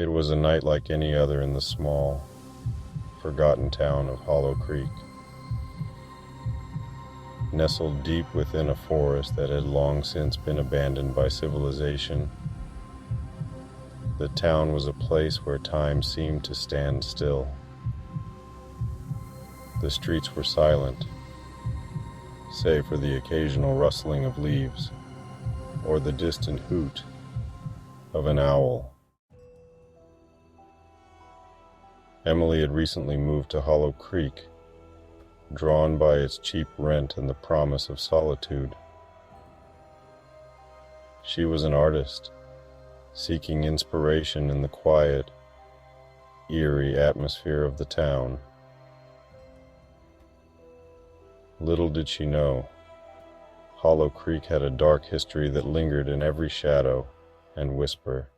It was a night like any other in the small, forgotten town of Hollow Creek. Nestled deep within a forest that had long since been abandoned by civilization, the town was a place where time seemed to stand still. The streets were silent, save for the occasional rustling of leaves or the distant hoot of an owl. Emily had recently moved to Hollow Creek, drawn by its cheap rent and the promise of solitude. She was an artist, seeking inspiration in the quiet, eerie atmosphere of the town. Little did she know, Hollow Creek had a dark history that lingered in every shadow and whisper.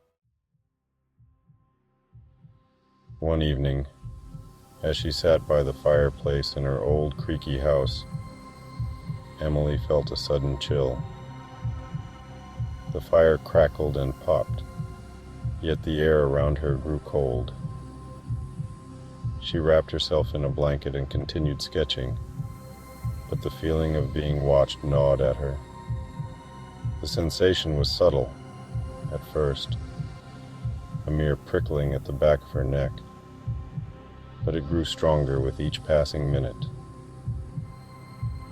One evening, as she sat by the fireplace in her old creaky house, Emily felt a sudden chill. The fire crackled and popped, yet the air around her grew cold. She wrapped herself in a blanket and continued sketching, but the feeling of being watched gnawed at her. The sensation was subtle at first, a mere prickling at the back of her neck, but it grew stronger with each passing minute.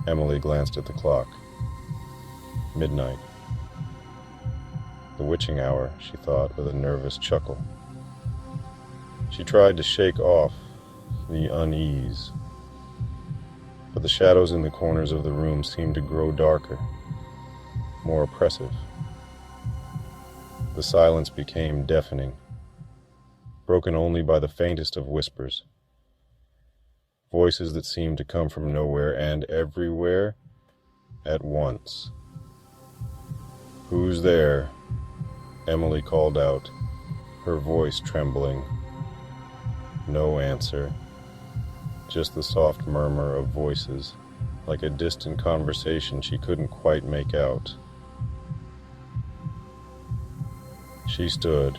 Emily glanced at the clock. Midnight. The witching hour, she thought with a nervous chuckle. She tried to shake off the unease, but the shadows in the corners of the room seemed to grow darker, more oppressive. The silence became deafening, broken only by the faintest of whispers. Voices that seemed to come from nowhere and everywhere at once. "Who's there?" Emily called out, her voice trembling. No answer, just the soft murmur of voices, like a distant conversation she couldn't quite make out. She stood,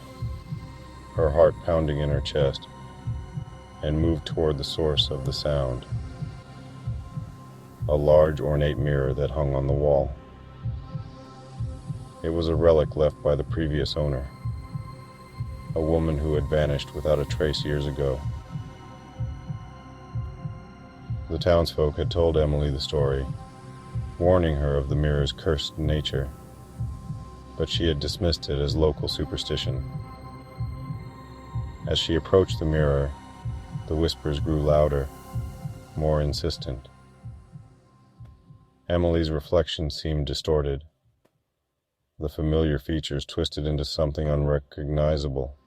her heart pounding in her chest, and moved toward the source of the sound, a large ornate mirror that hung on the wall. It was a relic left by the previous owner, a woman who had vanished without a trace years ago. The townsfolk had told Emily the story, warning her of the mirror's cursed nature, but she had dismissed it as local superstition. As she approached the mirror, the whispers grew louder, more insistent. Emily's reflection seemed distorted, the familiar features twisted into something unrecognizable.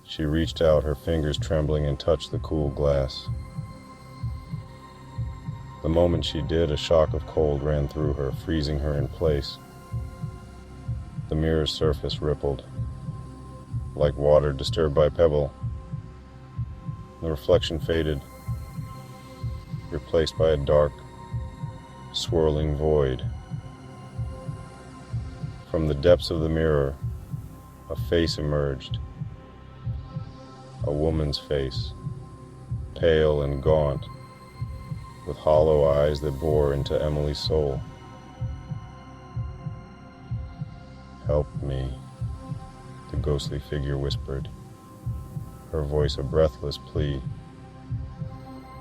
She reached out, her fingers trembling, and touched the cool glass. The moment she did, a shock of cold ran through her, freezing her in place. The mirror's surface rippled, like water disturbed by a pebble. The reflection faded, replaced by a dark, swirling void. From the depths of the mirror, a face emerged. A woman's face, pale and gaunt, with hollow eyes that bore into Emily's soul. "Help me," the ghostly figure whispered, her voice a breathless plea.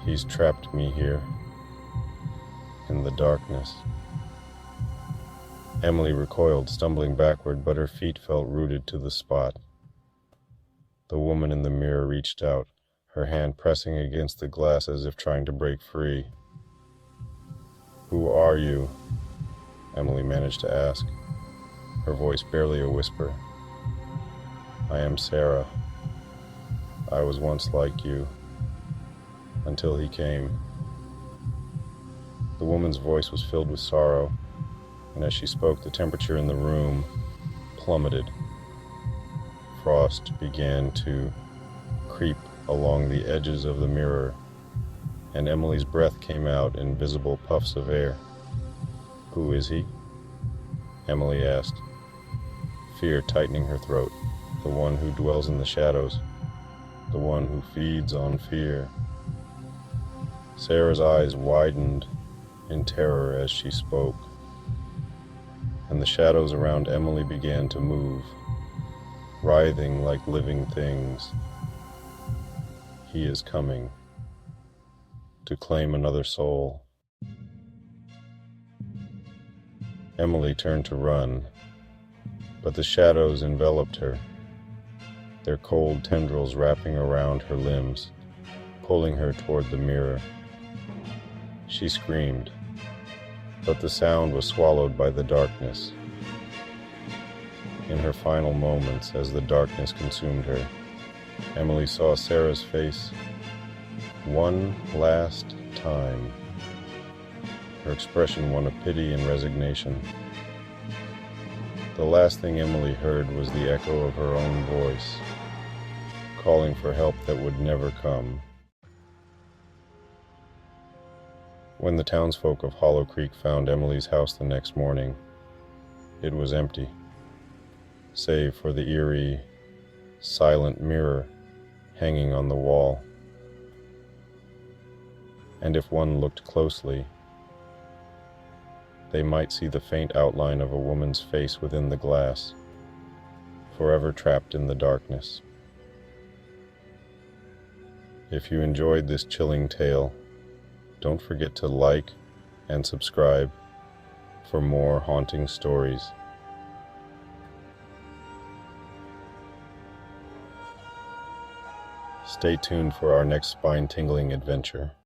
"He's trapped me here, in the darkness." Emily recoiled, stumbling backward, but her feet felt rooted to the spot. The woman in the mirror reached out, her hand pressing against the glass as if trying to break free. "Who are you?" Emily managed to ask, her voice barely a whisper. "I am Sarah. I was once like you, until he came." The woman's voice was filled with sorrow, and as she spoke, the temperature in the room plummeted. Frost began to creep along the edges of the mirror, and Emily's breath came out in visible puffs of air. "Who is he?" Emily asked, fear tightening her throat. the one who dwells in the shadows, the one who feeds on fear. Sarah's eyes widened in terror as she spoke, and the shadows around Emily began to move, writhing like living things. He is coming to claim another soul. Emily turned to run, but the shadows enveloped her, their cold tendrils wrapping around her limbs, pulling her toward the mirror. She screamed, but the sound was swallowed by the darkness. In her final moments, as the darkness consumed her, Emily saw Sarah's face one last time, her expression one of pity and resignation. The last thing Emily heard was the echo of her own voice, calling for help that would never come. When the townsfolk of Hollow Creek found Emily's house the next morning, it was empty, save for the eerie, silent mirror hanging on the wall. And if one looked closely, they might see the faint outline of a woman's face within the glass, forever trapped in the darkness. If you enjoyed this chilling tale, don't forget to like and subscribe for more haunting stories. Stay tuned for our next spine-tingling adventure.